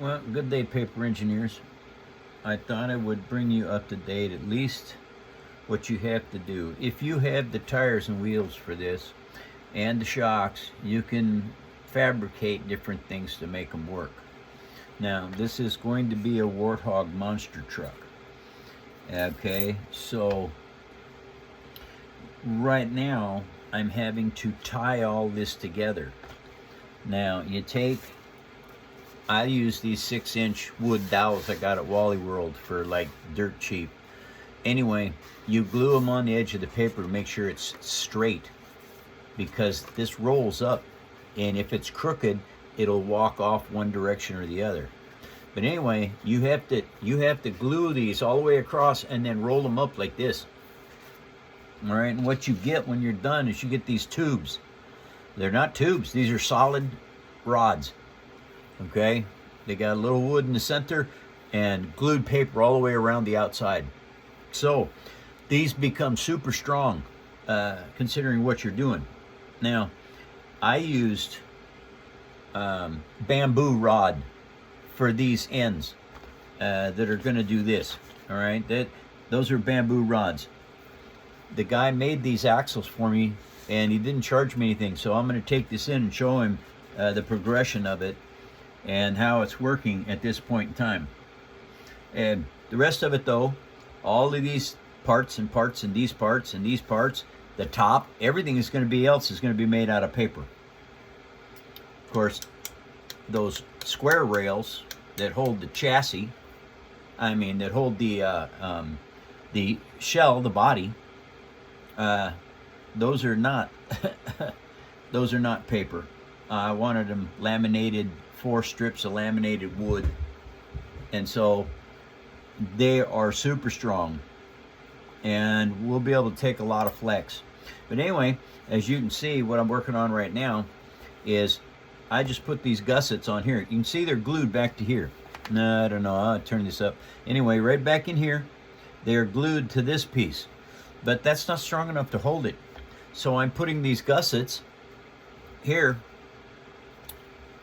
Well, good day, paper engineers. I thought I would bring you up to date, at least what you have to do. If you have the tires and wheels for this and the shocks, you can fabricate different things to make them work. Now, this is going to be a Warthog monster truck. Okay, so right now I'm having to tie all this together. Now, I use these 6-inch wood dowels I got at Wally World for like dirt cheap. Anyway, you glue them on the edge of the paper to make sure it's straight, because this rolls up, and if it's crooked, it'll walk off one direction or the other. But anyway, you have to glue these all the way across and then roll them up like this. All right, and what you get when you're done is you get these tubes. They're not tubes, these are solid rods. Okay, they got a little wood in the center and glued paper all the way around the outside. So these become super strong, considering what you're doing. Now, I used bamboo rod for these ends that are going to do this. All right, those are bamboo rods. The guy made these axles for me, and he didn't charge me anything. So I'm going to take this in and show him the progression of it and how it's working at this point in time. And the rest of it, though, all of these parts and these parts and these parts, the top, everything is going to be made out of paper. Of course, those square rails that hold the chassis, that hold the shell, the body, those are not those are not paper. I wanted them laminated, 4 strips of laminated wood, and so they are super strong, and we'll be able to take a lot of flex. But anyway, as you can see, what I'm working on right now is I just put these gussets on here. You can see they're glued back to here. No, I don't know, I'll turn this up. Anyway, right back in here, they are glued to this piece, but that's not strong enough to hold it. So I'm putting these gussets here,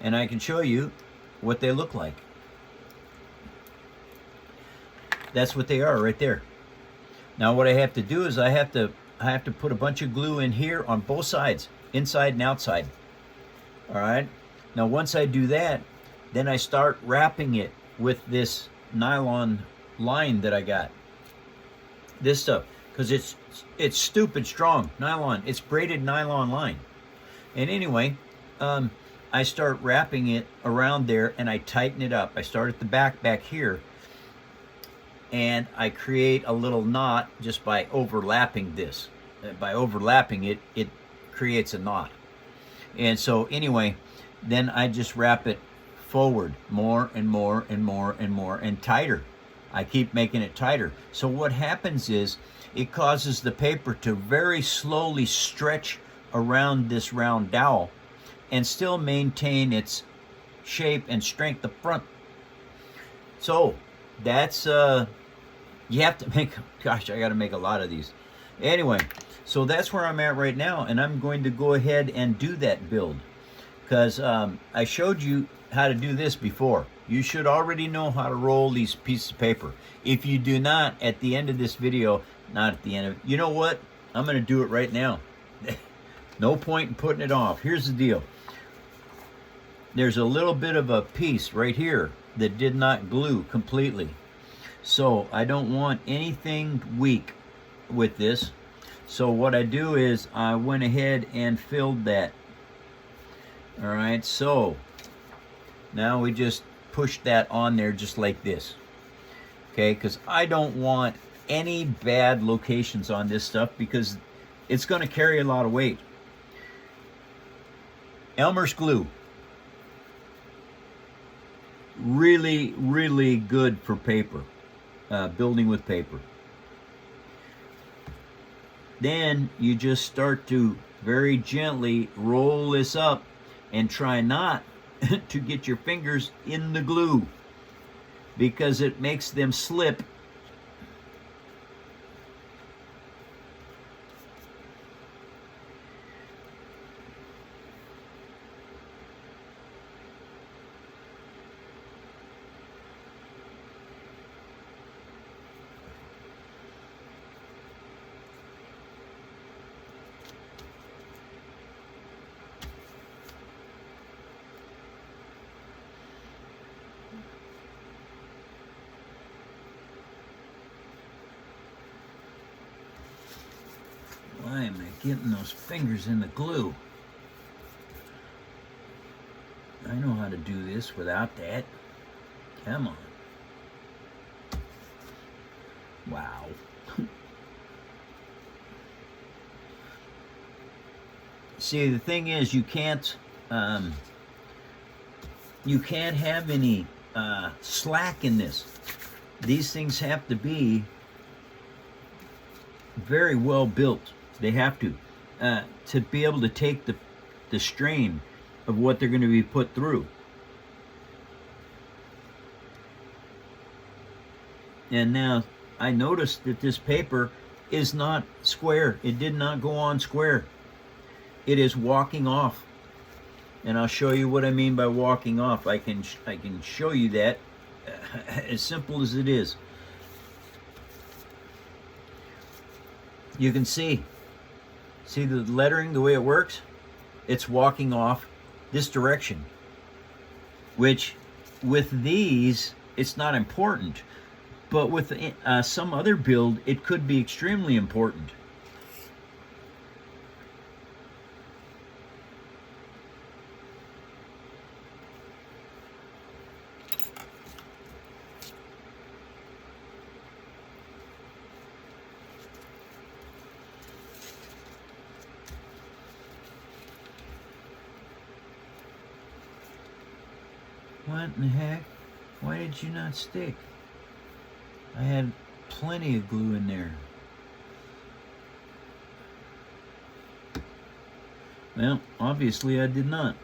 and I can show you what they look like. That's what they are right there. Now what I have to do is I have to put a bunch of glue in here on both sides, inside and outside. All right. Now once I do that, then I start wrapping it with this nylon line that I got. This stuff, because it's stupid strong nylon. It's braided nylon line. And anyway, I start wrapping it around there, and I tighten it up. I start at the back here, and I create a little knot just by overlapping this. By overlapping it, it creates a knot. And so anyway, then I just wrap it forward more and more and more and more and tighter. I keep making it tighter. So what happens is it causes the paper to very slowly stretch around this round dowel and still maintain its shape and strength up front. So that's you have to make, gosh, I got to make a lot of these. Anyway, so that's where I'm at right now, and I'm going to go ahead and do that build, because I showed you how to do this before. You should already know how to roll these pieces of paper. If you do not, at the end of this video, not at the end of it, you know what? I'm going to do it right now. No point in putting it off. Here's the deal. There's a little bit of a piece right here that did not glue completely. So I don't want anything weak with this. So what I do is I went ahead and filled that. All right, so now we just push that on there just like this. Okay, because I don't want any bad locations on this stuff, because it's going to carry a lot of weight. Elmer's glue. Really, really good for paper. Building with paper. Then you just start to very gently roll this up and try not to get your fingers in the glue, because it makes them slip. getting those fingers in the glue. I know how to do this without that. Come on. Wow. See, the thing is, you can't have any slack in this. These things have to be very well built. They have to be able to take the strain of what they're going to be put through. And now I noticed that this paper is not square. It did not go on square. It is walking off. And I'll show you what I mean by walking off. I can show you that as simple as it is. You can see the lettering, the way it works? It's walking off this direction, which with these, it's not important. But with some other build, it could be extremely important. What in the heck? Why did you not stick? I had plenty of glue in there. Well, obviously I did not.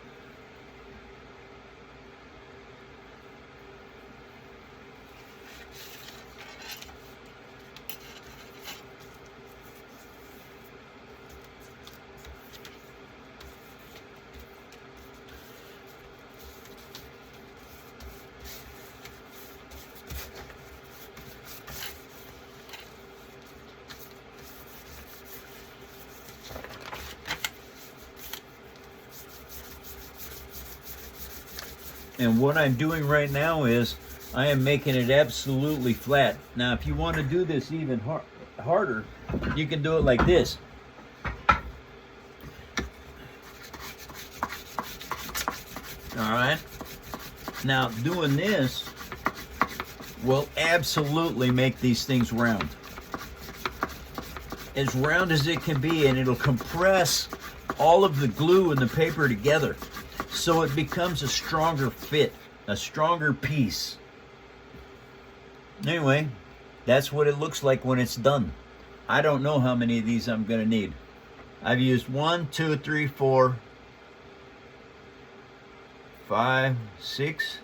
And what I'm doing right now is I am making it absolutely flat. Now, if you want to do this even harder, you can do it like this. All right. Now, doing this will absolutely make these things round. As round as it can be, and it'll compress all of the glue and the paper together. So it becomes a stronger fit, a stronger piece. Anyway, that's what it looks like when it's done. I don't know how many of these I'm going to need. I've used 1, 2, 3, 4, 5, 6,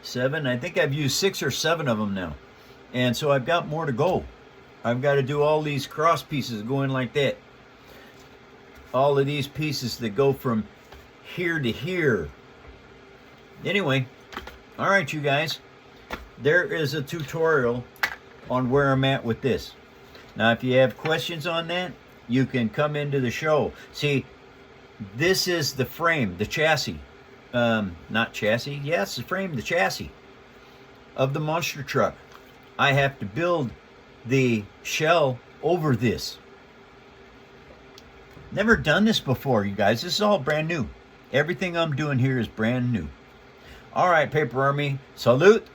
7. I think I've used 6 or 7 of them now. And so I've got more to go. I've got to do all these cross pieces going like that. All of these pieces that go from here to here. Anyway, all right, you guys, there is a tutorial on where I'm at with this. Now, if you have questions on that, you can come into the show. See, this is the frame, the chassis. Not chassis, yes, the frame, the chassis of the monster truck. I have to build the shell over this. Never done this before, you guys. This is all brand new. Everything I'm doing here is brand new. All right, Paper Army, salute.